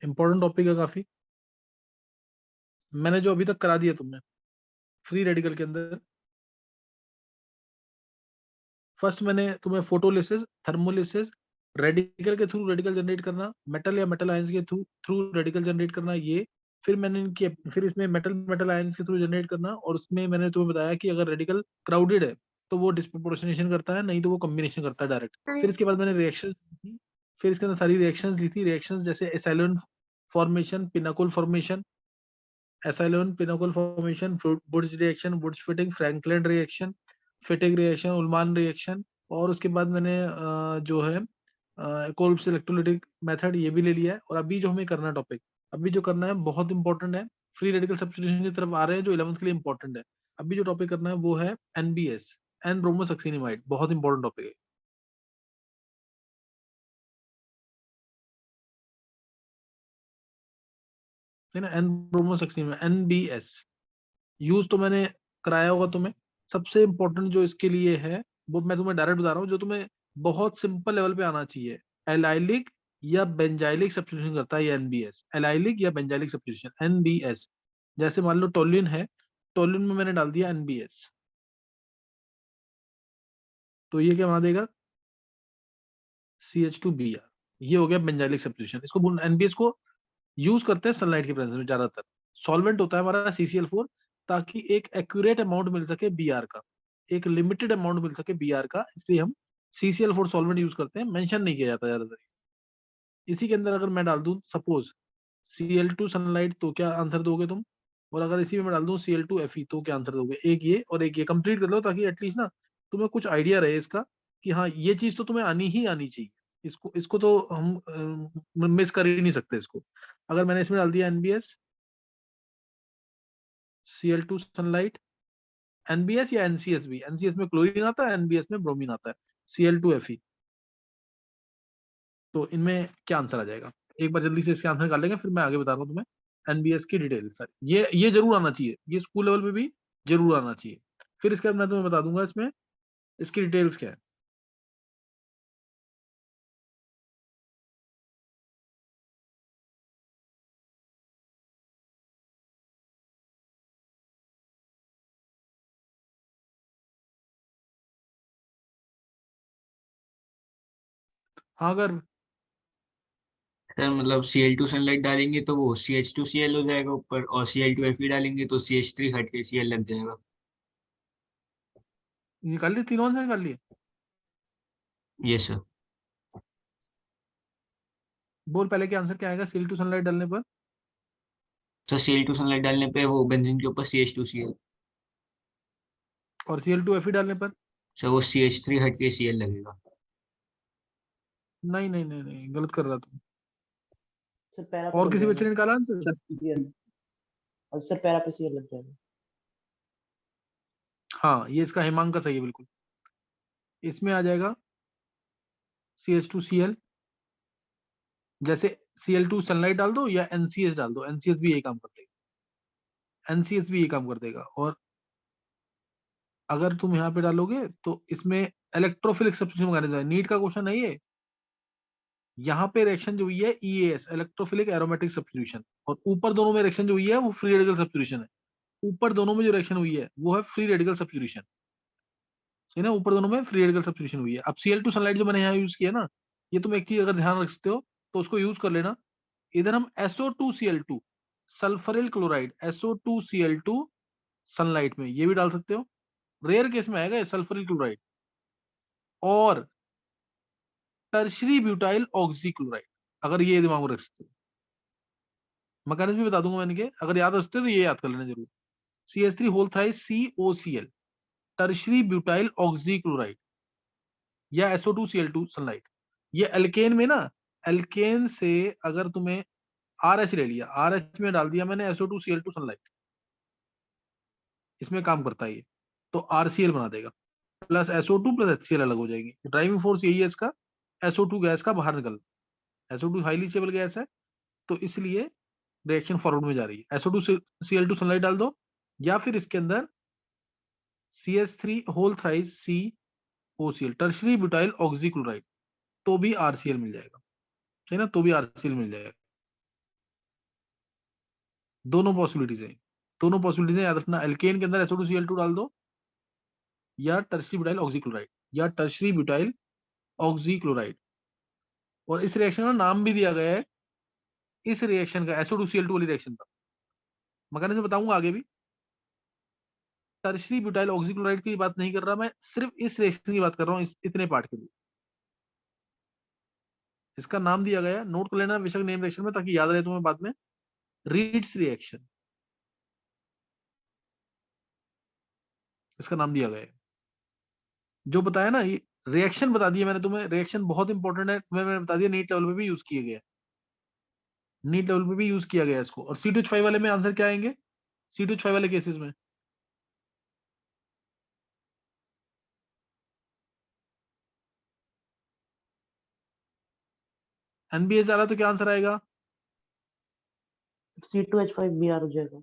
Important topic है काफी। मैंने जो अभी तक करा दिया तुमने फ्री रेडिकल के अंदर, फर्स्ट मैंने तुम्हें फोटोलिसिस, थर्मोलिसिस, रेडिकल के थ्रू रेडिकल जनरेट करना, मेटल या मेटल आयंस के थ्रू थ्रू रेडिकल जनरेट करना, ये फिर मैंने इनकी फिर इसमें मेटल मेटल आयंस के थ्रू जनरेट करना, और उसमें मैंने तुम्हें बताया कि अगर रेडिकल क्राउडेड है तो वो डिस्प्रोपोर्शनेशन करता है, नहीं तो वो कॉम्बिनेशन करता है डायरेक्ट। फिर इसके बाद मैंने रिएक्शन, फिर इसके अंदर सारी रिएक्शंस ली थी। रिएक्शंस जैसे acyloin formation, pinacol formation, acyloin pinacol formation, Wurtz reaction, Wurtz Fittig, Franklin reaction, Fittig reaction, Ullmann reaction, और उसके बाद मैंने जो है कोल्ब्स इलेक्ट्रोलिटिक मेथड ये भी ले लिया है। और अभी जो हमें करना टॉपिक, अभी जो करना है बहुत इंपॉर्टेंट है, फ्री रेडिकल सब्स्टिट्यूशन की तरफ आ रहे हैं जो 11th के लिए इंपॉर्टेंट है। अभी जो टॉपिक करना है वो है एनबीएस, एन ब्रोमोसक्सिनिमाइड, बहुत इंपॉर्टेंट टॉपिक है। है ना, एन ब्रोमोसक्सिनिमाइड, एनबीएस यूज तो मैंने कराया होगा तुम्हें। सबसे इंपॉर्टेंट जो इसके लिए है वो मैं तुम्हें डायरेक्ट बता रहा हूँ, जो तुम्हें बहुत सिंपल लेवल पे आना चाहिए। एलाइलिक या बेंजाइलिक सब्स्टिट्यूशन करता है ये एनबीएस, एलाइलिक या बेंजाइलिक सब्स्टिट्यूशन एनबीएस। जैसे मान लो टोल्यूइन है, टोल्यूइन में मैंने डाल दिया एनबीएस, तो ये क्या बना देगा, CH2Br। ये हो गया बेंजाइलिक सब्स्टिट्यूशन। इसको बोल एनबीएस को यूज करते हैं सनलाइट की प्रेजेंस में ज्यादातर। सॉल्वेंट होता है हमारा CCl4, ताकि एक एक्यूरेट अमाउंट मिल सके Br का, एक लिमिटेड अमाउंट मिल सके Br का, इसलिए हम CCl4 सॉल्वेंट यूज करते हैं, मेंशन नहीं किया जाता ज्यादातर। इसी के अंदर अगर मैं डाल दूं सपोज Cl2 सनलाइट, तो क्या आंसर दोगे तुम? और अगर इसी में मैं डाल दूं Cl2Fe, तो क्या आंसर दोगे? एक ये और एक ये कंप्लीट कर लो, ताकि एटलीस्ट ना तुम्हें कुछ आइडिया रहे इसका, कि हाँ ये चीज तो तुम्हें आनी ही आनी चाहिए। इसको इसको तो हम मिस कर ही नहीं सकते इसको। अगर मैंने इसमें डाल दिया एनबीएस, Cl2 सनलाइट, एनबीएस या एनसीएस भी, एनसीएस में क्लोरीन आता है, एनबीएस में ब्रोमीन आता है, Cl2Fe, तो इनमें क्या आंसर आ जाएगा? एक बार जल्दी से इसके आंसर निकाल लेंगे, फिर मैं आगे बता रहा हूँ तुम्हें एनबीएस की डिटेल सारी। ये जरूर आना चाहिए, ये स्कूल लेवल पे भी जरूर आना चाहिए। फिर इसके बाद मैं तुम्हें बता दूंगा इसमें इसकी डिटेल्स क्या है। हाँ, अगर सर मतलब Cl2 सनलाइट डालेंगे तो वो CH2Cl हो जाएगा ऊपर, और Cl2Fe डालेंगे तो CH3 हट के Cl लग जाएगा। निकाल लिए, तीनों आंसर निकाल लिए? ये सर। बोल पहले क्या आंसर क्या आएगा Cl2 सनलाइट डालने पर? तो Cl2 सनलाइट डालने पे वो बेंजीन के ऊपर CH2Cl। और Cl2Fe डालने पर? सर वो CH3 हट के Cl लगेगा। नहीं नहीं नहीं नहीं, गलत कर रहा तुम। सर पैरा पे और लग किसी बच्चे जाएगा। ने निकाला आंसर? CL, और सर पैरा पे CL लग जाएगा। हाँ, ये इसका हिमांक का सही है बिल्कुल। इसमें आ जाएगा CH2Cl, जैसे Cl2 सनलाइट डाल दो या NCS डाल दो, NCS भी यही काम कर देगा, NCS भी यही काम कर देगा। और अगर तुम यहाँ पे डालोगे तो इसमें इलेक्ट्रोफिलिक सब्स्टिट्यूशन मैकेनिज्म है, नीट का क्वेश्चन है ये। यहाँ पे रिएक्शन जो हुई है EAS, इलेक्ट्रोफिलिक एरोमेटिक सब्स्टिट्यूशन, और ऊपर दोनों में रिएक्शन जो हुई है वो फ्री रेडिकल सब्स्टिट्यूशन है। ऊपर दोनों में जो रिएक्शन हुई है वो है फ्री रेडिकल सब्स्टिट्यूशन, सही ना? ऊपर दोनों में फ्री रेडिकल सब्स्टिट्यूशन हुई है। अब Cl2 सनलाइट जो मैंने यहाँ यूज किया ना, ये तुम एक चीज अगर ध्यान रख सकते हो तो उसको यूज कर लेना। इधर हम SO2Cl2 सल्फरिल क्लोराइड, SO2Cl2 सनलाइट में ये भी डाल सकते हो, रेयर केस में आएगा सल्फरिल क्लोराइड, और टर्शरी ब्यूटाइल ऑक्सीक्लोराइड, अगर ये दिमाग में रख सकते हो। मैकेनिज्म भी बता दूंगा मैंने के, अगर याद रखते हो तो ये याद कर लेना जरूर। CH3 whole thrice COCl, tertiary butyl oxychloride, या SO2Cl2 सनलाइट। ये एल्केन में ना, एल्केन से अगर तुम्हें RH ले लिया, RH में डाल दिया मैंने SO2Cl2 सनलाइट, इसमें काम करता है ये, तो RCl बना देगा, प्लस SO2 प्लस HCl अलग हो जाएगी। ड्राइविंग फोर्स यही है इसका, SO2 गैस का बाहर निकल, SO2 हाईली स्टेबल गैस है, तो इसलिए रिएक्शन फॉरवर्ड में जा रही है। SO2Cl2 सनलाइट डाल दो, या फिर इसके अंदर CH3 whole thrice COCl, tertiary butyl oxychloride, तो भी RCl मिल जाएगा, सही ना? तो भी RCl मिल जाएगा। दोनों पॉसिबिलिटीज है, दोनों पॉसिबिलिटीज है, याद रखना। एल्केन के अंदर SO2Cl2 डाल दो, या टर्शरी ब्यूटाइल ऑक्सीक्लोराइड, या टर्शरी ब्यूटाइल ऑक्सीक्लोराइड। और इस रिएक्शन का नाम भी दिया गया है, इस रिएक्शन का SO2Cl2 वाली रिएक्शन का मैकेनिज्म बताऊंगा आगे भी। टर्शरी ब्यूटाइल ऑक्सीक्लोराइड की बात नहीं कर रहा मैं, सिर्फ इस रिएक्शन की बात कर रहा हूँ, इतने पार्ट के लिए। इसका नाम दिया गया, नोट कर लेना बेशक नेम रिएक्शन में, ताकि याद रहे तुम्हें बाद में। रीड्स रिएक्शन, इसका नाम दिया गया है। जो बताया ना, ये रिएक्शन बता दिया मैंने तुम्हें, रिएक्शन बहुत इंपॉर्टेंट है, तुम्हें मैंने बता दिया, नीट लेवल पे भी यूज किए गए, नीट लेवल पे भी यूज किया गया इसको। और C2H5 वाले में आंसर क्या आएंगे, C2H5 वाले केसेस में? NBS डाला तो क्या आंसर आएगा? C2H5Br हो जाएगा।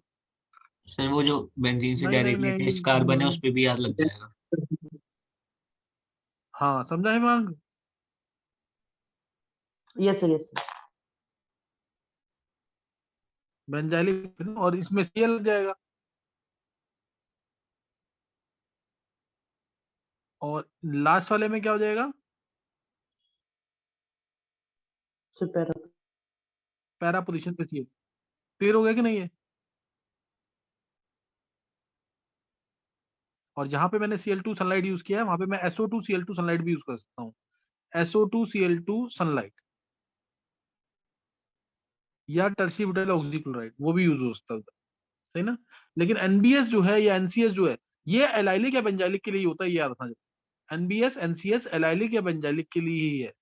सर वो जो बेंजीन से नहीं नहीं डायरेक्टली नहीं, अटैच कार्बन है उस पे भी आर लग जाएगा। हाँ समझा है मांग। Yes sir, yes sir. Benzylic, और इसमें Cl लग जाएगा। और लास्ट वाले में क्या हो जाएगा? Sir para. पैरा पोजीशन पे Cl। क्लियर हो गया कि नहीं है? और जहां पे मैंने Cl2 सनलाइट यूज किया है, वहां पे मैं SO2Cl2 सनलाइट भी यूज कर सकता हूँ। SO2Cl2 सनलाइट या टर्शी ब्यूटाइल ऑक्सीक्लोराइड, वो भी यूज हो सकता है, सही ना। लेकिन NBS जो है या NCS जो है, ये एलाइलिक या बेंजाइलिक के लिए होता है, ये याद रखना। NBS NCS एलाइलिक या बेंजाइलिक के लिए ही है।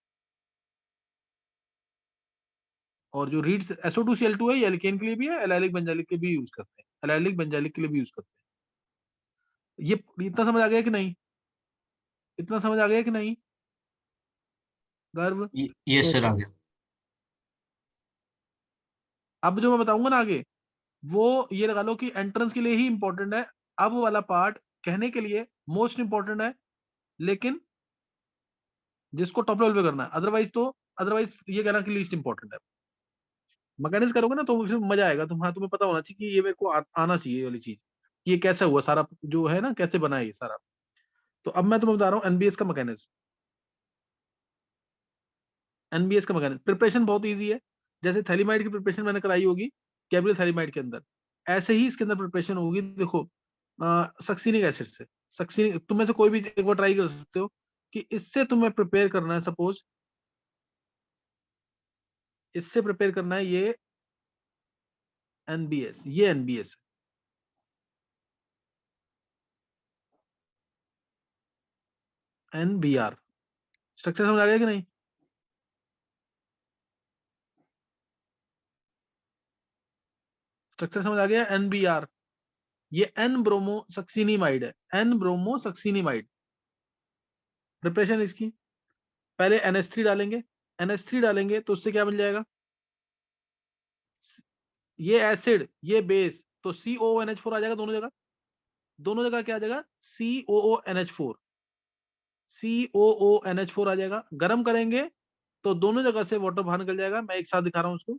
और जो रीड्स SO2Cl2 है, ये एल्केन के लिए भी है, एलाइलिक बेंजाइलिक के भी यूज करते हैं, एलाइलिक बेंजाइलिक के लिए भी यूज करते हैं। ये इतना समझ आ गया कि नहीं? इतना समझ आ गया कि नहीं गर्व? ये यस सर आ सर। गया। अब जो मैं बताऊंगा ना आगे, वो ये लगा लो कि एंट्रेंस के लिए ही इंपॉर्टेंट है। अब वो वाला पार्ट कहने के लिए मोस्ट इंपॉर्टेंट है, लेकिन जिसको टॉप लेवल पे करना है, अदरवाइज ये कहना कि लीस्ट इंपॉर्टेंट है। मैकेनिक्स करोगे ना तो फिर मजा आएगा। तुम्हें पता होना चाहिए कि ये मेरे को आना चाहिए, ये वाली चीज, कि ये कैसे हुआ सारा, जो है ना कैसे बना है ये सारा। तो अब मैं तुम्हें बता रहा हूँ NBS का मैकेनिज्म। NBS का मैकेनिज्म प्रिपरेशन बहुत ईजी है। जैसे थैलीमाइड की प्रिपरेशन मैंने कराई होगी कैब्रियल थैलीमाइड के अंदर, ऐसे ही इसके अंदर प्रिपरेशन होगी। देखो, सक्सिनिक एसिड से, सक्सिनिक, तुम में से कोई भी एक बार ट्राई कर सकते हो कि इससे तुम्हें प्रिपेयर करना है। सपोज इससे प्रिपेयर करना है ये NBS, ये NBS NBR। स्ट्रक्चर समझ आ गया कि नहीं? स्ट्रक्चर समझ आ गया? NBR, ये N ब्रोमो सक्सिनिमाइड है, N ब्रोमो सक्सिनिमाइड। प्रिपरेशन इसकी, पहले NH3 डालेंगे, NH3 डालेंगे तो उससे क्या बन जाएगा? ये एसिड, ये बेस, तो COONH4 आ जाएगा दोनों जगह। दोनों जगह क्या आ जाएगा? COONH4, COONH4 आ जाएगा। गर्म करेंगे तो दोनों जगह से वाटर बाहर निकल जाएगा। मैं एक साथ दिखा रहा हूँ उसको,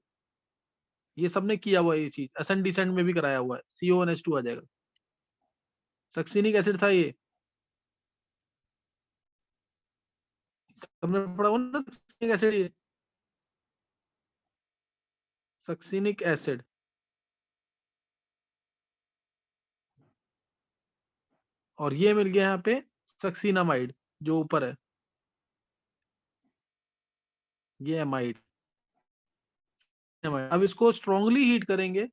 ये सबने किया हुआ है, ये चीज असेंट डिसेंट में भी कराया हुआ है। CONH2 आ जाएगा, सक्सिनिक एसिड था ये, सबने पढ़ा हुआ ना सक्सिनिक एसिड, ये सक्सिनिक एसिड। और ये मिल गया यहाँ पे सक्सिनामाइड, जो ऊपर है ये एमाइड। अब इसको स्ट्रांगली हीट करेंगे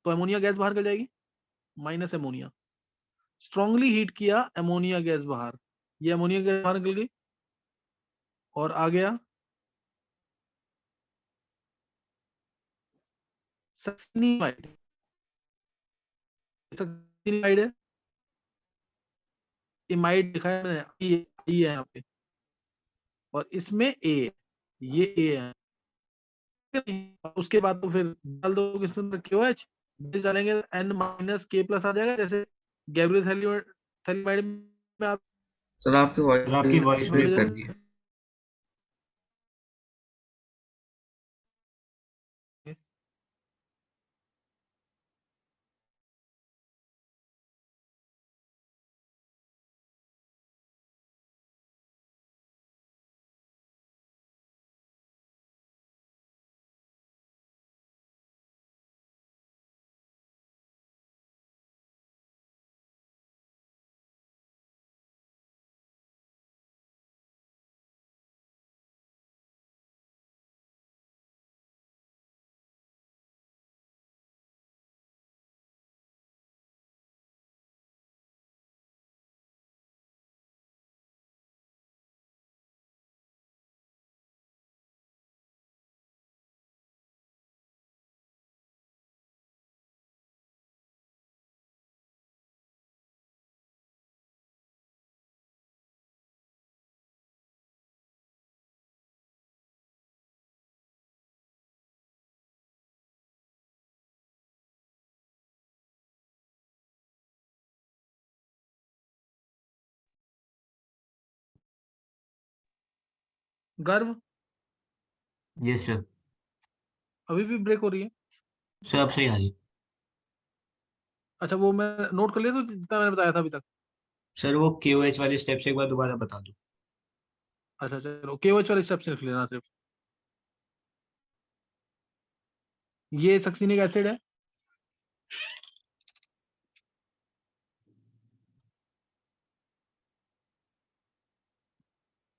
तो अमोनिया गैस बाहर निकल जाएगी, माइनस अमोनिया। स्ट्रांगली हीट किया, अमोनिया गैस बाहर, ये अमोनिया गैस बाहर निकल गई। और आ गया सक्सिनामाइड, सक्सिनामाइड है, इमाइड लिखा है मैंने, ये है यहाँ पे, और इसमें ए, ये ए है। उसके बाद तो फिर डाल दो किसके अंदर, KOH बेस डालेंगे, N-K+ आ जाएगा, जैसे गैब्रियल थैलीमाइड में आप सर आपकी वॉइस ब्रेक कर रही है। गर्व यस सर। अभी भी ब्रेक हो रही है? सर अब सही आ रही है। अच्छा, वो मैं नोट कर लिया तो जितना मैंने बताया था अभी तक। सर वो KOH वाले स्टेप्स एक बार दोबारा बता दो। अच्छा चलो, केवल वाले स्टेप्स लिख लेना सिर्फ। ये सक्सिनिक एसिड है,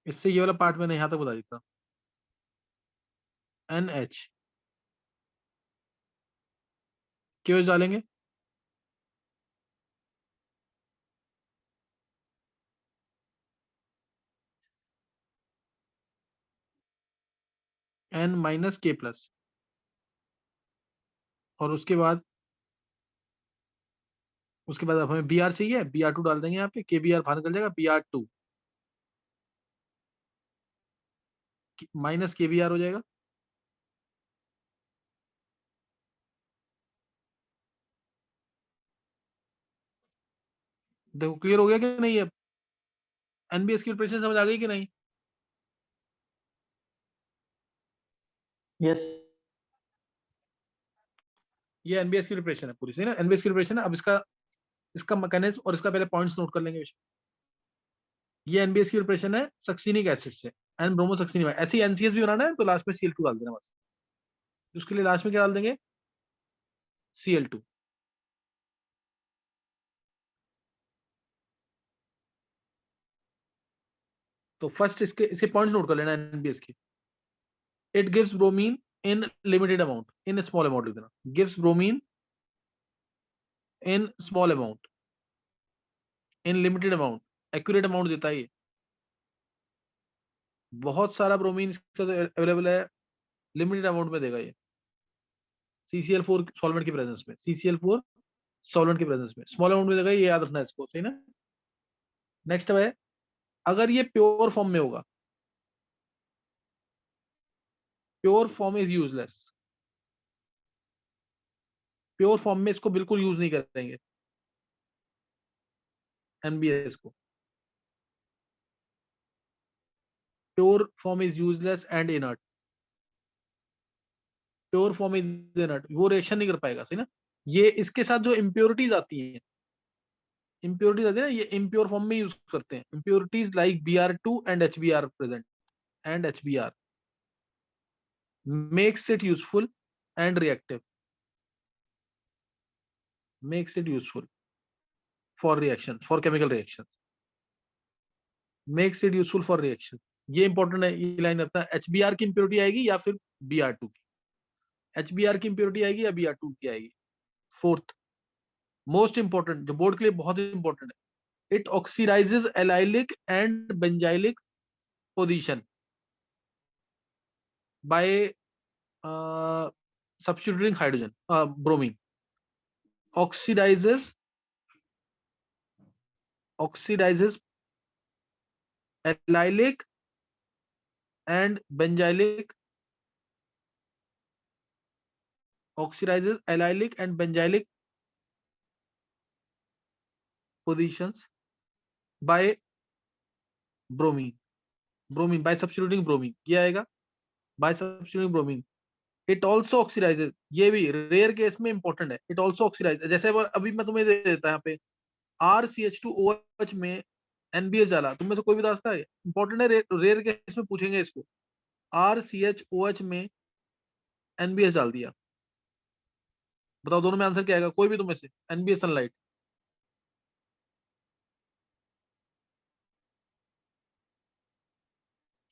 इससे ये वाला पार्ट मैंने यहां तक बता देता। NH क्यों डालेंगे? N-K+, और उसके बाद अब हमें Br चाहिए, Br2 डाल देंगे यहाँ पे, KBr बाहर निकल जाएगा, Br2 माइनस KBr हो जाएगा। देखो क्लियर हो गया कि नहीं? अब NBS की प्रिपरेशन समझ आ गई कि नहीं? यस ये NBS की प्रिपरेशन है पूरी, सही ना? NBS की प्रिपरेशन है। अब इसका मैकेनिज्म और इसका पहले पॉइंट्स नोट कर लेंगे। ये NBS की प्रिपरेशन है सक्सिनिक एसिड से, एन ब्रोमोसक्सिनिक। ऐसे ही NCS भी बनाना है तो लास्ट में Cl2 डाल देना बस। उसके लिए लास्ट में क्या डाल देंगे? Cl2। तो फर्स्ट इसके पॉइंट्स नोट कर लेना NBS के। It gives bromine in limited amount, in small amount लिख देना, gives bromine in small amount, in limited amount, accurate amount देता है ये। बहुत सारा ब्रोमीन इसका अवेलेबल है, लिमिटेड अमाउंट में देगा ये। CCl4 सॉल्वेंट की प्रेजेंस में, CCl4 सॉल्वेंट की प्रेजेंस में स्मॉल अमाउंट में देगा, ये याद रखना है इसको, सही ना? नेक्स्ट है, अगर ये प्योर फॉर्म में होगा, pure form is useless, pure form में इसको बिल्कुल यूज नहीं करेंगे NBS को। Pure form is useless and inert, pure form is inert, वो रिएक्शन नहीं कर पाएगा, सही ना? ये इसके साथ जो इम्प्योरिटीज आती हैं, इम्प्योरिटीज आती है ना, ये इम्प्योर फॉर्म में यूज करते हैं। Impurities like Br2 and HBr present, and HBr makes it useful and reactive, makes it useful for reaction, for chemical reactions, makes it useful for reaction। ये इंपॉर्टेंट है, ये लाइन अपना। HBr की impurity आएगी या फिर Br2 की, HBr की इंप्योरिटी आएगी या Br2 की आएगी। फोर्थ मोस्ट इंपॉर्टेंट, जो बोर्ड के लिए बहुत इंपॉर्टेंट है, it oxidises allylic and benzylic position by substituting hydrogen, bromine, oxidizes allylic and benzylic, oxidizes allylic and benzylic positions by bromine by substituting bromine, ये आएगा by substituting bromine। It also oxidises, ये भी rare case में important है, it also oxidise. जैसे अभी मैं तुम्हें दे देता यहाँ पे RCH2OH में NBS डाला, तुम में से कोई भी दास्ता है, इंपॉर्टेंट है, रेयर केस में पूछेंगे इसको। RCHOH में NBS डाल दिया, बताओ दोनों में आंसर क्या आएगा? कोई भी तुम में से, NBS सनलाइट,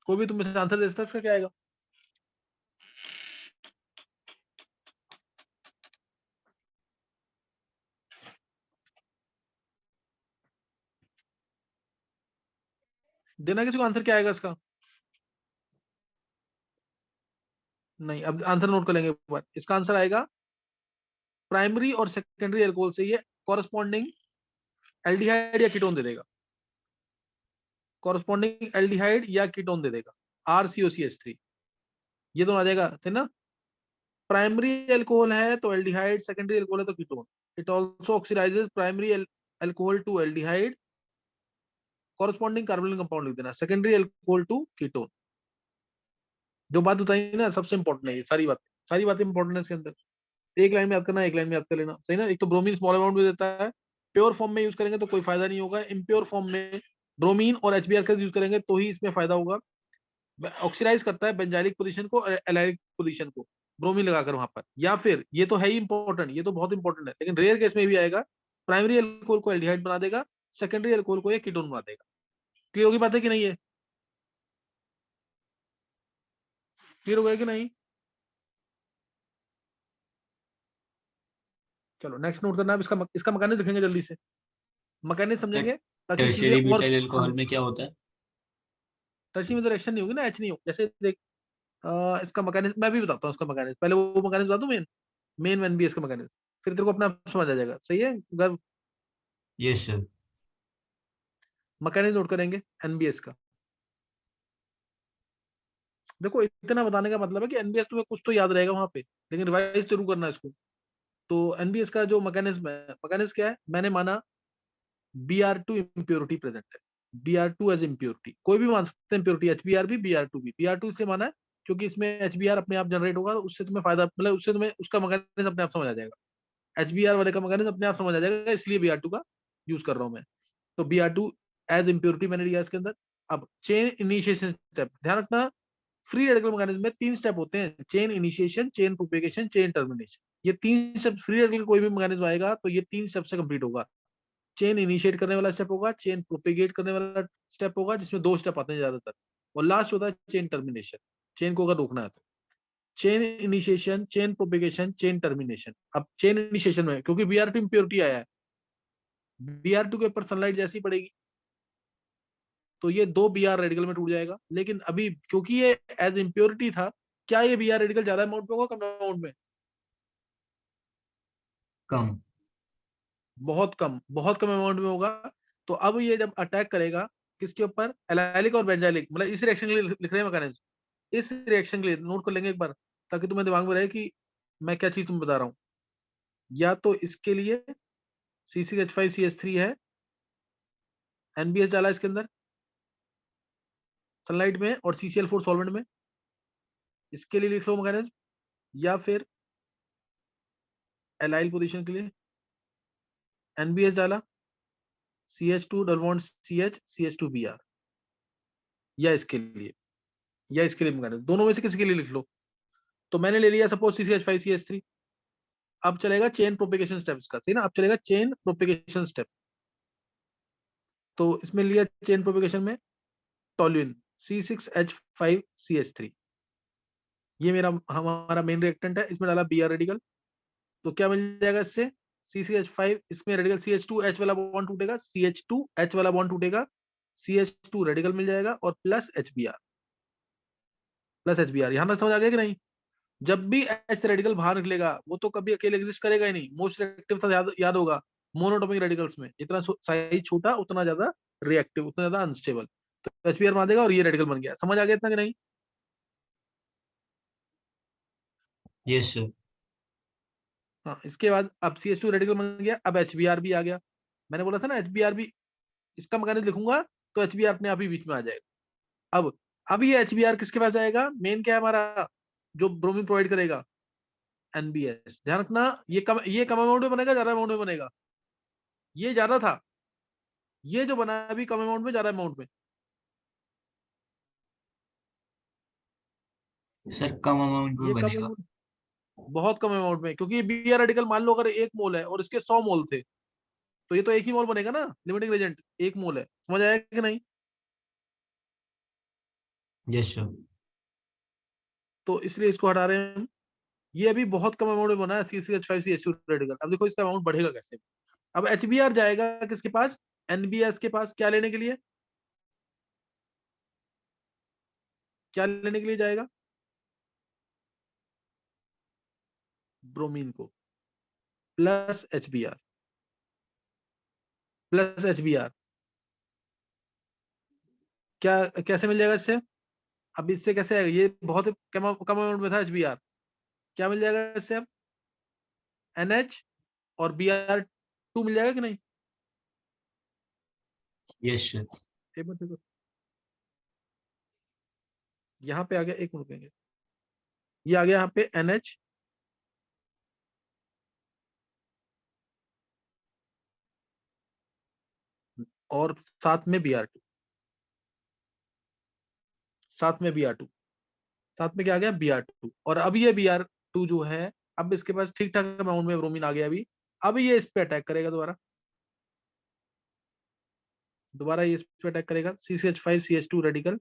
कोई भी तुम में से आंसर दे सकता है, इसका क्या आएगा? देना किसी को आंसर, क्या आएगा इसका? नहीं, अब आंसर नोट कर लेंगे एक बार। इसका आंसर आएगा प्राइमरी और सेकेंडरी अल्कोहल से ये कॉरस्पॉन्डिंग एल्डिहाइड या कीटोन दे देगा, कॉरस्पॉन्डिंग एल्डिहाइड या कीटोन दे देगा, RCOCH3, ये दोनों आ जाएगा, थे ना? प्राइमरी अल्कोहल है तो एल्डिहाइड, सेकेंडरी अल्कोहल है तो ketone. It also oxidises primary alcohol to aldehyde, corresponding carbonyl compound लिख देना, सेकेंडरी अल्कोहल टू कीटोन। जो बात बताई ना सबसे इंपॉर्टेंट है, ये सारी बातें इंपॉर्टेंट है इसके अंदर। एक लाइन में याद करना, एक लाइन में याद कर लेना, सही ना। एक तो ब्रोमीन स्मॉल अमाउंट में देता है, प्योर फॉर्म में यूज करेंगे तो कोई फायदा नहीं होगा, इम्प्योर फॉर्म में ब्रोमीन और एचबीआर का यूज करेंगे तो ही इसमें फायदा होगा। ऑक्सीडाइज करता है बेंजाइलिक पोजीशन को और एलाइलिक पोजीशन को ब्रोमीन लगाकर वहां पर, या फिर ये तो है ही इंपॉर्टेंट, ये तो बहुत इंपॉर्टेंट है, लेकिन रेयर केस में भी आएगा, प्राइमरी अल्कोहल को एल्डिहाइड बना देगा, सेकेंडरी अल्कोहल को ये कीटोन बना देगा। क्लियर होगी बात है कि नहीं है? क्लियर हो गया कि नहीं? चलो नेक्स्ट नोट करना। अब इसका मैकेनिज्म देखेंगे जल्दी से, मैकेनिज्म समझेंगे ताकि चीजें टर्शियरी और। ब्यूटाइल अल्कोहल में क्या होता है? टर्शियरी में तो रिएक्शन नहीं होगी ना, एच नहीं होगी। जैसे देख, इसका मैकेनिज्म मैं भी बताता हूँ, उसका मैकेनिज्म पहले वो मैकेनिज्म बता दूं, मेन एनबीएस का मैकेनिज्म, फिर तेरे को अपना समझ आ जाएगा। सही है, अगर यस सर। मैकेनिज्म नोट करेंगे एनबीएस का। देखो इतना बताने का मतलब है कि एनबीएस तुम्हें कुछ तो याद रहेगा वहां पे, लेकिन रिवाइज जरूर करना इसको। तो एनबीएस का जो मैकेनिज्म है, मैकेनिज्म क्या है, मैंने माना Br2 इम्प्योरिटी प्रेजेंट है, Br2 एज इम्प्योरिटी, कोई भी मान सकते हैं इम्प्योरिटी, एचबीआर भी Br2 भी। Br2 इसलिए माना है क्योंकि इसमें एचबीआर अपने आप जनरेट होगा, तो उससे तुम्हें फायदा, मतलब उससे तुम्हें उसका मैकेनिज्म अपने आप समझ आ जाएगा, एचबीआर वाले का मैकेनिज्म अपने आप समझ आ जाएगा, इसलिए Br2 का यूज कर रहा हूं मैं। तो Br2 एज इम्प्योरिटी मैंने लिया इसके अंदर। अब चेन इनिशिएशन स्टेप ध्यान रखना, फ्री रेडिकल मैकेनिज्म में 3 स्टेप होते हैं, chain initiation, chain propagation, chain termination. ये 3 स्टेप फ्री रेडिकल कोई भी मैकेनिज्म आएगा तो ये 3 स्टेप से कंप्लीट होगा। चेन इनिशिएट करने वाला स्टेप होगा, चेन प्रोपेगेट करने वाला स्टेप होगा जिसमें 2 स्टेप आते हैं ज्यादातर, और लास्ट होता है चेन टर्मिनेशन, चेन को अगर रोकना है तो। Chain initiation, chain propagation, chain termination. अब चेन इनिशिएशन में क्योंकि Br2 इम्प्योरिटी आया है, Br2 के ऊपर सनलाइट जैसी पड़ेगी तो ये 2 Br रेडिकल में टूट जाएगा। लेकिन अभी क्योंकि ये एज इम्प्योरिटी था, क्या ये Br रेडिकल ज्यादा अमाउंट में होगा कम अमाउंट में? कम। बहुत कम अमाउंट में होगा। तो अब ये जब अटैक करेगा किसके ऊपर, एलाइलिक और बेंजाइलिक, मतलब इस रिएक्शन के लिए लिख रहे हैं मैकेनिज्म, इस रिएक्शन के लिए नोट कर लेंगे एक बार ताकि तुम्हें दिमाग में रहे कि मैं क्या चीज तुम्हें बता रहा हूँ। या तो इसके लिए C6H5CH3 है, एनबीएस डाला इसके अंदर सनलाइट में और CCl4 सॉल्वेंट में, इसके लिए लिख लो मैकेनिज्म। या फिर एलाइल पोजीशन के लिए एनबीएस डाला, CH2 double bond CH, CH2Br, या इसके लिए, या इसके लिए मैकेनिज्म, दोनों में से किसी के लिए लिख लो। तो मैंने ले लिया सपोज CCH5CH3। अब चलेगा चेन प्रोपेगेशन स्टेप इसका, सही ना। अब चलेगा चेन प्रोपेगेशन स्टेप। तो इसमें लिया चेन प्रोपेगेशन में टोल्यूइन C6H5CH3, ये मेरा हमारा मेन रिएक्टेंट है, इसमें डाला Br रेडिकल। तो क्या मिल जाएगा इससे, C6H5, इसमें रेडिकल CH2H वाला बॉन्ड टूटेगा, CH2H वाला बॉन्ड टूटेगा, CH2 रेडिकल मिल जाएगा और प्लस HBr, यहाँ तक समझ आ गया कि नहीं? जब भी H रेडिकल बाहर निकलेगा वो तो कभी अकेले एग्जिस्ट करेगा ही नहीं, मोस्ट रिएक्टिव साथ याद होगा, मोनोटॉमिक रेडिकल्स में जितना साइज छोटा उतना ज्यादा रिएक्टिव, उतना ज्यादा अनस्टेबल। तो HBr मार देगा और ये रेडिकल बन गया। समझ आ गया इतना कि नहीं? Yes sir. हाँ, इसके बाद अब CH2 रेडिकल बन गया, अब HBr भी आ गया। मैंने बोला था ना HBr भी, इसका मैकेनिज्म लिखूंगा तो HBr अपने आप ही बीच में आ जाएगा। अब ये HBr किसके पास जाएगा, मेन क्या है हमारा, जो ब्रोमीन प्रोवाइड करेगा, एनबीएस। ध्यान रखना ये कम अमाउंट में बनेगा, ज्यादा अमाउंट में बनेगा। ये ज्यादा था, ये जो बना है अभी कम अमाउंट में, ज्यादा अमाउंट में। सर कम अमाउंट में ये कम बनेगा। amount- बहुत कम अमाउंट में, क्योंकि Br रेडिकल मान लो अगर 1 मोल है और इसके 100 मोल थे तो ये तो 1 ही मोल बनेगा ना, लिमिटिंग एजेंट 1 मोल है। समझ आया कि नहीं? Yes sir. तो इसलिए इसको हटा रहे हैं हम। ये अभी बहुत कम अमाउंट में बना है CCH5CH2 रेडिकल। अब देखो इसका अमाउंट बढ़ेगा कैसे। अब HBr जाएगा किसके पास, एनबीएस के पास, क्या लेने के लिए, क्या लेने के लिए जाएगा, ब्रोमीन को, प्लस HBr, प्लस HBr। क्या कैसे मिल जाएगा इससे, अब इससे कैसे आएगा, ये बहुत कम कम अमाउंट में था HBr, क्या मिल जाएगा इससे अब, NH और Br2 मिल जाएगा कि नहीं? Yes sir. एक मिनट देखो, यहाँ पे आ गया, एक मिनट, ये आ गया यहाँ पे NH, और साथ में Br2, साथ में Br2, साथ में क्या आ गया Br2। और अब ये Br2 जो है, अब इसके पास ठीक ठाक अमाउंट में ब्रोमीन आ गया अभी। अब ये इस पे अटैक करेगा दोबारा, दोबारा ये इस पे अटैक करेगा, CCH5CH2 रेडिकल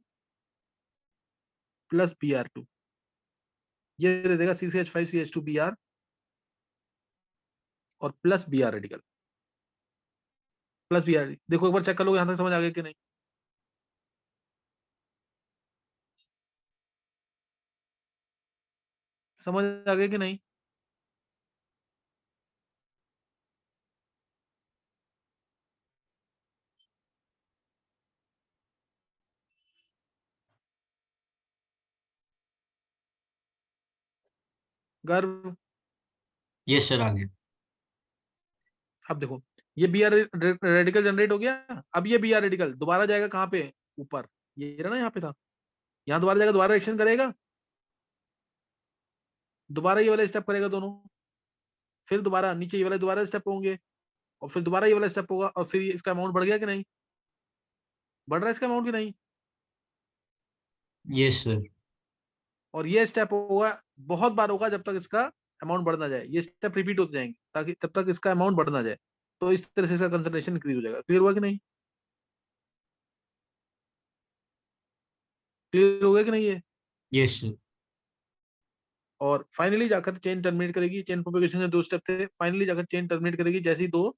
प्लस Br2, ये दे देगा CCH5CH2Br और plus Br radical, plus Br। देखो एक बार चेक कर लो, यहां तक समझ आ गया कि नहीं? समझ आ गया कि नहीं? गर्व, यस सर, आ गया। अब देखो ये Br रेडिकल जनरेट हो गया। अब ये Br रेडिकल दोबारा जाएगा कहाँ पे, ऊपर, ये रहा ना, यहाँ पे था, यहाँ दोबारा जाएगा, दोबारा एक्शन करेगा, दोबारा ये वाला स्टेप करेगा दोनों, फिर दोबारा नीचे ये वाला दोबारा स्टेप होंगे, और फिर दोबारा ये वाला स्टेप होगा, और फिर इसका अमाउंट बढ़ गया कि नहीं? बढ़ रहा है इसका अमाउंट कि नहीं? Yes sir. और ये स्टेप होगा, बहुत बार होगा जब तक इसका अमाउंट बढ़ ना जाए, ये स्टेप रिपीट होते जाएंगे ताकि तब तक इसका अमाउंट बढ़ ना जाए। तो इस तरह से इसका कंसंट्रेशन इंक्रीज हो जाएगा। क्लियर हुआ कि नहीं? क्लियर हो गया कि नहीं ये? Yes sir. और फाइनली जाकर चेन टर्मिनेट करेगी। चेन प्रोपेगेशन के 2 स्टेप थे, फाइनली जाकर चेन टर्मिनेट करेगी जैसे ही 2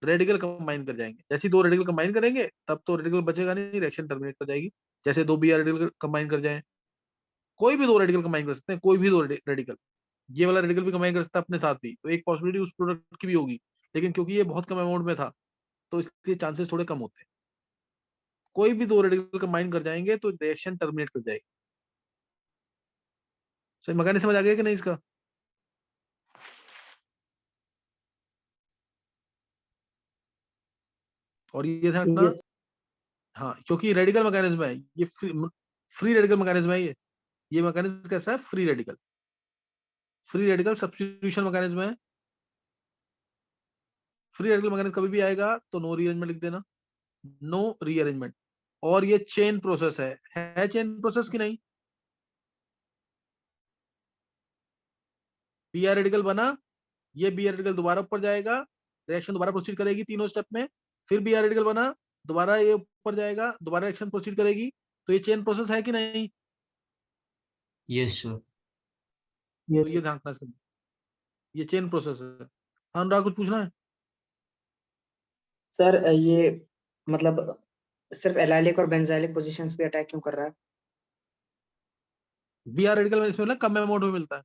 रेडिकल कंबाइन कर जाएंगे। जैसे ही 2 रेडिकल कंबाइन करेंगे तब तो रेडिकल बचेगा नहीं, रिएक्शन टर्मिनेट कर जाएगी। जैसे 2 Br रेडिकल कंबाइन कर जाए, कोई भी 2 रेडिकल कंबाइन कर सकते हैं, कोई भी 2 रेडिकल, ये वाला रेडिकल भी कंबाइन कर सकता है अपने साथ भी, तो एक पॉसिबिलिटी उस प्रोडक्ट की भी होगी। लेकिन क्योंकि ये बहुत कम अमाउंट में था तो इसलिए चांसेस थोड़े कम होते हैं। कोई भी 2 रेडिकल कंबाइन कर जाएंगे तो रिएक्शन टर्मिनेट कर जाएगी। सही मकानी समझ आ गया कि नहीं इसका? और ये ध्यान रखना, यस हाँ, क्योंकि रेडिकल मैकेनिज्म है ये, फ्री रेडिकल मैकेनिज्म है ये मैकेनिज्म कैसा है? Free radical, free radical substitution mechanism है। फ्री रेडिकल मैकेनिज्म कभी भी आएगा तो नो रीअरेंजमेंट लिख देना, नो रीअरेंजमेंट। और ये चेन प्रोसेस है चेन प्रोसेस की नहीं? Br रेडिकल बना, ये Br रेडिकल दोबारा ऊपर जाएगा, रिएक्शन दोबारा प्रोसीड करेगी तीनों स्टेप में, फिर Br रेडिकल बना, दोबारा ये ऊपर जाएगा, दोबारा रिएक्शन प्रोसीड करेगी। तो ये चेन प्रोसेस है कि नहीं? Yes sir. तो यस ये ध्यान रखना इसका, ये चेन प्रोसेस है। हाँ अनुराग, कुछ पूछना है? सर ये मतलब सिर्फ एलाइलिक और बेंजाइलिक पोजीशंस पे अटैक क्यों कर रहा है? Br रेडिकल में इसमें ना कम अमाउंट में मिलता है,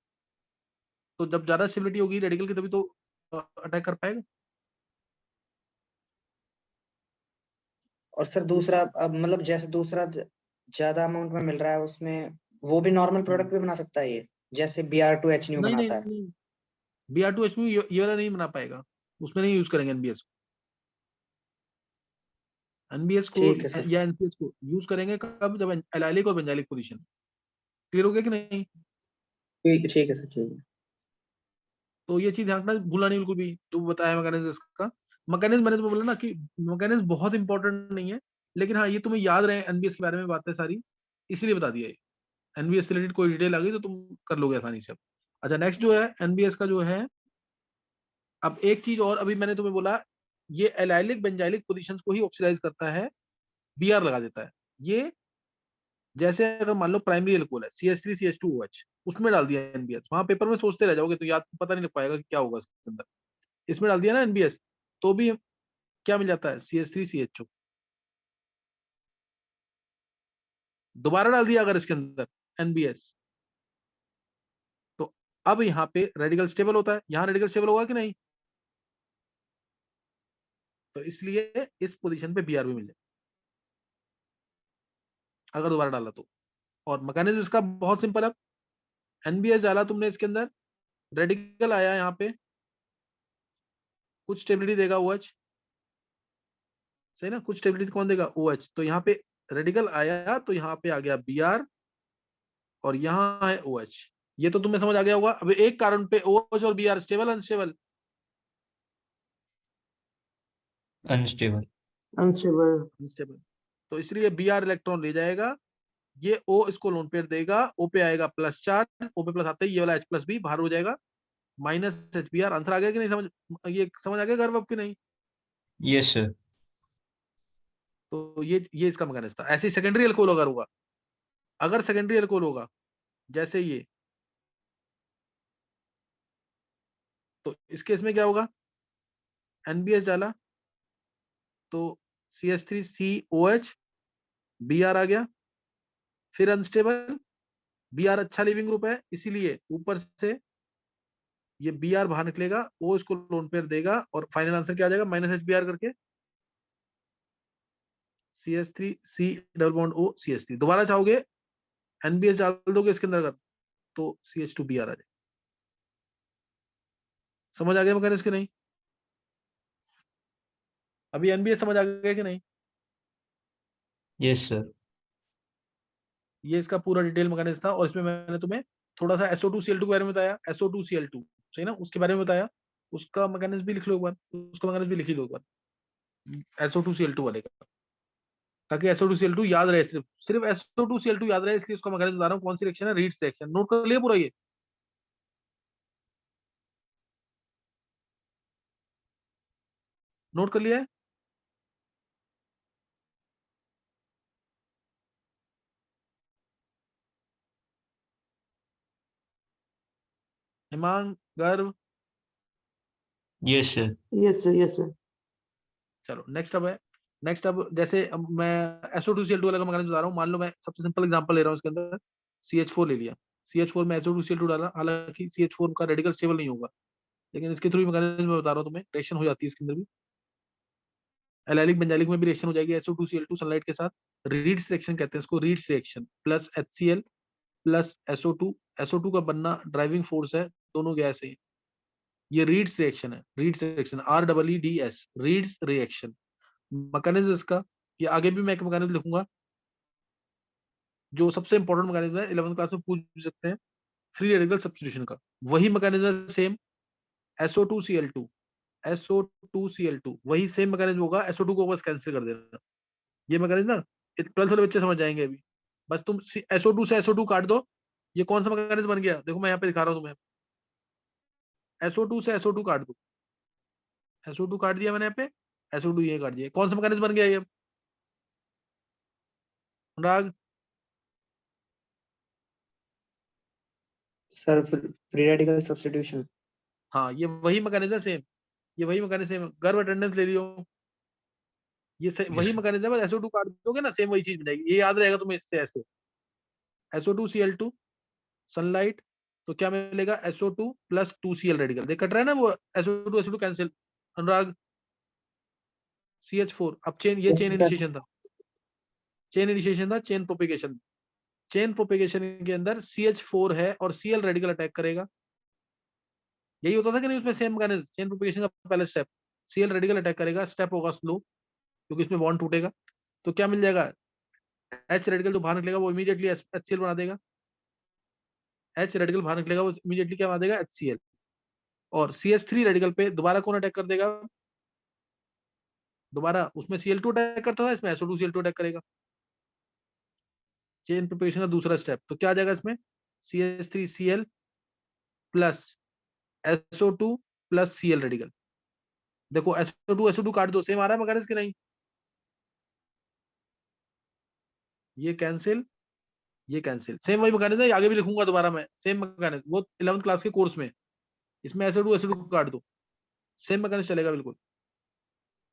तो जब ज्यादा स्टेबिलिटी होगी रेडिकल की तभी तो अटैक कर पाएगा। और सर दूसरा अब मतलब जैसे दूसरा ज्यादा अमाउंट में मिल रहा है उसमें वो भी नॉर्मल प्रोडक्ट भी बना सकता है ये, जैसे Br2H न्यू नहीं नहीं बनाता है। नहीं, Br2H में ये वाला नहीं बना पाएगा, उसमें नहीं यूज करेंगे एनबीएस को। एनबीएस को ठीक है सर। या एनसीएस को यूज करेंगे कब? जब एलाइलिक और बेंजाइलिक पोजीशन। क्लियर हो गया कि नहीं? ठीक है सर, ठीक है। तो ये चीज ध्यान रखना, भूलना नहीं बिल्कुल भी, जो बताया मैकेनिज्म इसका। मैकेनिज्म मैंने तो बोला ना कि मैकेनिज्म बहुत इंपॉर्टेंट नहीं है, लेकिन हाँ ये तुम्हें याद रहे एनबीएस के बारे में बातें सारी, इसीलिए बता दिया। एनबीएस से रिलेटेड कोई डिटेल आ गई तो तुम कर लोगे आसानी से। अच्छा नेक्स्ट जो है एनबीएस का जो है, अब एक चीज और अभी मैंने तुम्हें बोला, ये एलाइलिक बेंजाइलिक पोजीशंस को ही ऑक्सीडाइज करता है, बीआर लगा देता है ये। जैसे अगर मान लो प्राइमरी एल्कोहल है CH3CH2OH, उसमें डाल दिया एनबीएस, वहां पेपर में सोचते रह जाओगे तो याद पता नहीं लग पाएगा कि क्या होगा उसके अंदर। इसमें डाल दिया ना एनबीएस, तो भी क्या मिल जाता है? CH3CH2। दोबारा डाल दिया अगर इसके अंदर एनबीएस, तो अब यहाँ पे रेडिकल स्टेबल होता है, यहाँ रेडिकल स्टेबल होगा कि नहीं? तो इसलिए इस पोजीशन पे बीआर भी मिल जाए अगर दोबारा डाला तो। और मैकेनिज्म इसका बहुत सिंपल है, एनबीएस डाला तुमने इसके अंदर, रेडिकल आया यहाँ पे, कुछ स्टेबिलिटी देगा OH, सही ना, कुछ स्टेबिलिटी कौन देगा? OH। तो यहाँ पे रेडिकल आया तो यहाँ पे आ गया बीआर, और यहाँ है OH। ये तो तुम्हें समझ आ गया होगा। अब एक कार्बन पे OH और Br stable unstable? Unstable. Unstable. Unstable. तो इसलिए Br इलेक्ट्रॉन ले जाएगा, ये O इसको लोन पेयर देगा, O पे आएगा प्लस चार्ज, O पे प्लस आते ही ये वाला H प्लस भी बाहर हो जाएगा, माइनस HBr। आंसर आ गया कि नहीं? ये समझ आ गया गर्व अब कि नहीं? Yes sir. तो ये इसका मैकेनिज्म था। ऐसे ही सेकेंडरी अल्कोहल अगर होगा, अगर सेकेंडरी अल्कोहल होगा जैसे ये, तो इस केस में क्या होगा? NBH डाला तो CH3COH, Br आ गया, फिर अनस्टेबल। Br अच्छा लीविंग ग्रुप है, इसीलिए ऊपर से ये Br बाहर निकलेगा, O इसको लोन पेयर देगा, और फाइनल आंसर क्या आ जाएगा? माइनस HBr करके CH3C double bond O CH3। दोबारा चाहोगे NBH डाल दोगे इसके अंदर अगर, तो CH2Br आ जाएगा। समझ आ गया मैकेनिज्म कि नहीं? अभी NBH समझ आ गया कि नहीं? Yes sir. ये इसका पूरा डिटेल मैकेनिज्म था, और इसमें मैंने तुम्हें थोड़ा सा SO2Cl2 के बारे में बताया, SO2Cl2 सही ना, उसके बारे में बताया। उसका मैकेनिज्म भी लिख लो एक बार, उसका मैकेनिज्म भी लिख लो एक बार, SO2Cl2 वाले का, ताकि SO2Cl2 याद रहे। सिर्फ सिर्फ SO2Cl2 याद रहे, इसलिए उसका मैकेनिज्म बता रहा हूँ। कौन सी रिएक्शन है? Reads reaction. नोट कर लिया पूरा? ये नोट कर लिया है? हिमांग, गर्व? Yes sir. Yes sir, yes sir. चलो नेक्स्ट अब है, नेक्स्ट अब जैसे अब मैं SO2Cl2 वाला का मैकेनिज्म बता रहा हूँ। मान लो मैं सबसे सिंपल एग्जांपल ले रहा हूँ, इसके अंदर CH4 ले लिया, CH4 में SO2Cl2 डाला। हालांकि CH4 का रेडिकल स्टेबल नहीं होगा, लेकिन इसके थ्रू मैकेनिज्म मैं बता रहा हूँ तुम्हें, रिएक्शन हो जाती है इसके अंदर भी। एलाइलिक बेंजाइलिक में भी रिएक्शन हो जाएगी SO2Cl2 सनलाइट के साथ। रीड्स रिएक्शन कहते हैं इसको, reads reaction plus HCl plus SO2। SO2 का बनना ड्राइविंग फोर्स है, दोनों गैस है। ये रीड्स रिएक्शन है, reads reaction, REEDS, reads reaction. Mechanism इसका, ये आगे भी मैं एक मैकेनिज्म लिखूंगा जो सबसे इंपॉर्टेंट मैकेनिज्म है, 11th क्लास में पूछ भी सकते हैं, फ्री रेडिकल सब्स्टिट्यूशन का। वही मैकेनिज्म है सेम, SO2Cl2, SO2Cl2 वही सेम मैकेनिज्म होगा। SO2 को बस कैंसिल कर देना। ये मैकेनिज्म ना 12th वाले बच्चे समझ जाएंगे अभी। बस तुम SO2 से SO2 काट दो, ये कौन सा मैकेनिज्म बन गया? देखो मैं यहाँ पे दिखा रहा हूँ तुम्हें, SO2 से SO2 काट दो, SO2 काट दिया मैंने यहाँ पे, SO2 ये काट दिया, कौन सा मैकेनिज्म बन गया ये? Anurag? Sir free radical substitution. हाँ, ये वही मैकेनिज्म सेम, ये वही मैकेनिज्म। गर्व अटेंडेंस ले लियो, ये वही मैकेनिज्म है। SO2 काट दोगे ना, सेम वही चीज बनेगी। ये याद रहेगा तुम्हें इससे। ऐसे SO2Cl2 सनलाइट, तो क्या मिलेगा? SO2 plus 2Cl radical. देख कट रहा है ना वो, SO2 कैंसिल। अनुराग? CH4। अब चेन, ये चेन इनिशिएशन था, चेन इनिशिएशन था, चेन प्रोपेगेशन। चेन प्रोपेगेशन के अंदर CH4 है और Cl रेडिकल अटैक करेगा। यही होता था कि नहीं उसमें? सेम मैकेनिज्म, चेन प्रोपेगेशन का पहला स्टेप, Cl रेडिकल अटैक करेगा, स्टेप होगा स्लो क्योंकि इसमें बॉन्ड टूटेगा। तो क्या मिल जाएगा? H रेडिकल जो बाहर निकलेगा वो इमीडिएटली HCl बना देगा। H रेडिकल बाहर निकलेगा, वो इमीडिएटली क्या बना देगा? HCl। और CH3 रेडिकल पे दोबारा कौन अटैक कर देगा? दोबारा उसमें Cl2 अटैक करता था, इसमें SO2Cl2 अटैक करेगा। चेन प्रोपेगेशन का दूसरा स्टेप, तो क्या आ जाएगा इसमें? CH3Cl plus SO2 plus Cl radical. देखो SO2 काट दो, सेम आ रहा है मैकेनिज्म कि नहीं? ये कैंसिल, ये कैंसिल, सेम वही मैकेनिज्म है। आगे भी लिखूंगा दोबारा मैं, सेम मैकेनिज्म, वो 11th क्लास के कोर्स में। इसमें SO2 काट दो, सेम मैकेनिज्म चलेगा बिल्कुल।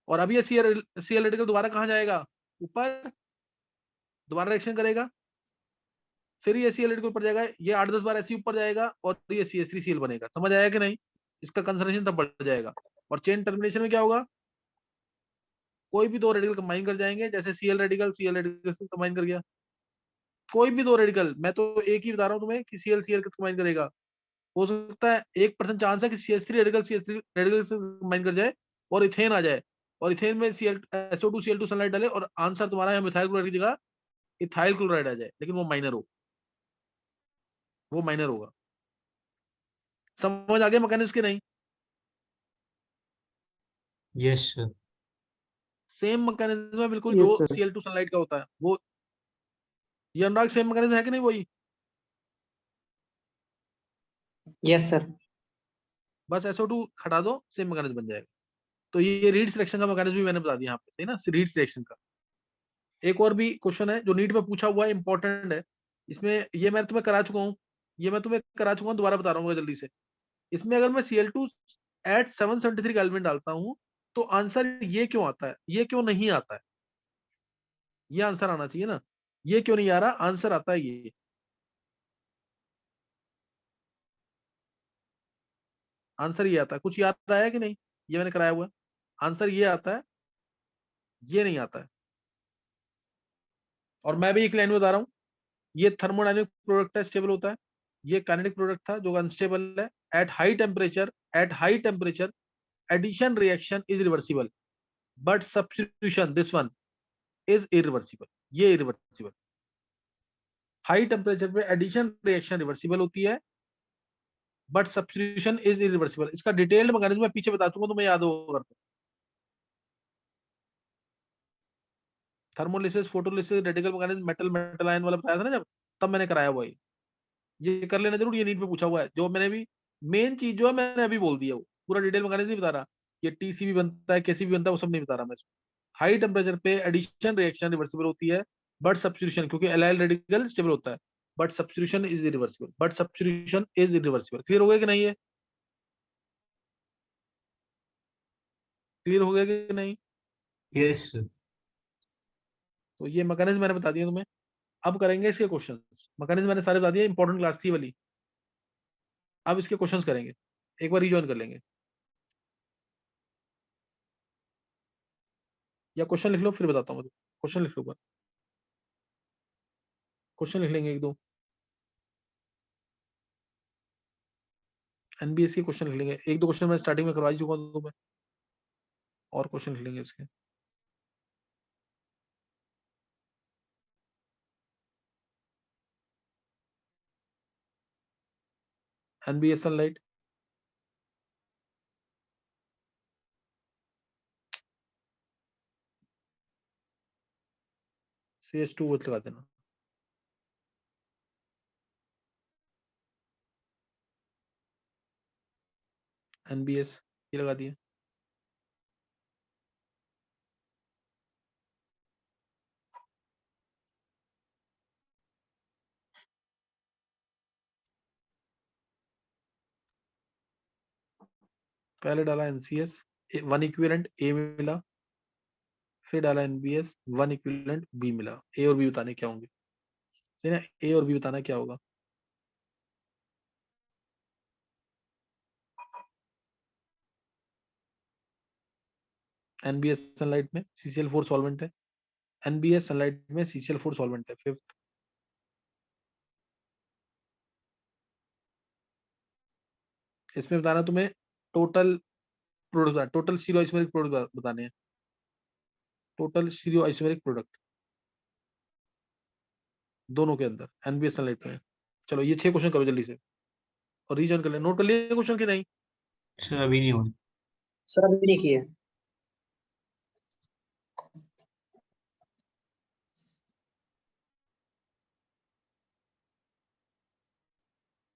और अब ये Cl रेडिकल दोबारा कहाँ जाएगा? ऊपर, दोबारा रिएक्शन करेगा, फिर ये Cl रेडिकल ऊपर जाएगा, ये 8-10 बार ऐसे ऊपर जाएगा, और ये CH3Cl बनेगा। समझ आया कि नहीं? इसका कंसंट्रेशन तब बढ़ जाएगा। और चेन टर्मिनेशन में क्या होगा? कोई भी दो रेडिकल कंबाइन कर जाएंगे, जैसे Cl रेडिकल से कंबाइन कर गया। कोई भी दो रेडिकल, मैं तो एक ही बता रहा हूँ तुम्हें कि Cl कंबाइन करेगा। हो सकता है 1% चांस है कि CH3 रेडिकल से कंबाइन कर जाए और इथेन आ जाए, और इथेन में SO2Cl2 सनलाइट डाले, और आंसर तुम्हारा यहाँ मिथाइल क्लोराइड की जगह इथाइल क्लोराइड आ जाए, लेकिन वो माइनर हो। वो माइनर होगा। समझ आ गया मैकेनिज्म के नहीं? Yes sir. सेम मैकेनिज्म है बिल्कुल Yes, जो sir. Cl2 सनलाइट का होता है वो। ये अनुराग सेम मैकेनिज्म है कि नहीं? वही यस सर। बस SO2 हटा दो, सेम मैकेनिज्म बन जाएगा। तो ये रीड सिलेक्शन का मैकेनिज्म भी मैंने बता दिया यहाँ पे, सही ना? रीड सिलेक्शन का एक और भी क्वेश्चन है जो नीट में पूछा हुआ है, इंपॉर्टेंट है। इसमें ये मैं तुम्हें करा चुका हूँ, ये मैं तुम्हें करा चुका हूँ, दोबारा बता रहा हूँ जल्दी से। इसमें अगर मैं Cl2 एट 773 केल्विन डालता हूँ तो आंसर ये क्यों आता है, ये क्यों नहीं आता है? ये आंसर आना चाहिए ना, ये क्यों नहीं आ रहा? आंसर आता है ये। आंसर ये आता है, कुछ याद आया कि नहीं? ये मैंने कराया हुआ है, आंसर ये आता है, ये नहीं आता है। और मैं भी एक लाइन में बता रहा हूँ, ये थर्मोडायनेमिक प्रोडक्ट है, स्टेबल होता है। ये काइनेटिक प्रोडक्ट था जो अनस्टेबल है। At high temperature addition reaction is reversible but substitution this one is irreversible. ये इरिवर्सिबल। हाई टेम्परेचर पे एडिशन रिएक्शन रिवर्सिबल होती है बट सब्स्टिट्यूशन इज इरिवर्सिबल। इसका डिटेल्ड मैकेनिज्म मैं पीछे बता चुका हूं, तुम्हें याद होगा। Thermolysis, photolysis, radical mechanism, metal metal ion वाला बताया था ना जब, तब मैंने कराया हुआ है। ये कर लेना जरूर, ये नीट में पूछा हुआ है। जो मैंने भी मेन चीज जो है मैंने अभी बोल दिया, वो पूरा डिटेल मैकेनिज्म नहीं बता रहा। ये टीसीबी बनता है, केसीबी बनता है, वो सब नहीं बता रहा मैं। हाई टेम्परेचर पे एडिशन रिएक्शन रिवर्सिबल होती है बट सब्स्टिट्यूशन, क्योंकि एलाइल रेडिकल स्टेबल होता है, but substitution is irreversible. But substitution is irreversible. Clear हो गया कि नहीं? है क्लियर हो गया कि नहीं? Yes sir. तो ये मैकेनिज्म मैंने बता दिया तुम्हें। अब करेंगे इसके क्वेश्चन। मैकेनिज्म मैंने सारे बता दिए, इंपॉर्टेंट क्लास थी वाली। अब इसके क्वेश्चंस करेंगे, एक बार रिजॉइन कर लेंगे, या क्वेश्चन लिख लो फिर बताता हूँ। क्वेश्चन लिख लो, क्वेश्चन लिख लेंगे एक दो, एनबीएस के क्वेश्चन लिख लेंगे। एक दो क्वेश्चन मैं स्टार्टिंग में करवा ही चुका हूँ तुम्हें, और क्वेश्चन लिख लेंगे इसके। एनबीएस सनलाइट, CH2 लगा देना। एनबीएस ये लगा दिया। पहले डाला NCS, वन इक्विवेलेंट ए मिला, फिर डाला NBS, वन इक्विवेलेंट बी मिला। ए और बी बताने क्या होंगे, सही ना? ए और बी बताना क्या होगा। NBS सनलाइट में CCl4 सॉल्वेंट है, NBS सनलाइट में CCl4 सॉल्वेंट है। फिफ्थ, इसमें बताना तुम्हें total product, total stereoisomeric product बताने हैं, टोटल सीरो आइसोमेरिक प्रोडक्ट दोनों के अंदर NBS सनलाइट में। चलो ये 6 क्वेश्चन करो जल्दी से और रीजन कर ले। नोट कर लिए क्वेश्चन के नहीं? सर अभी नहीं हुआ। सर अभी नहीं किए।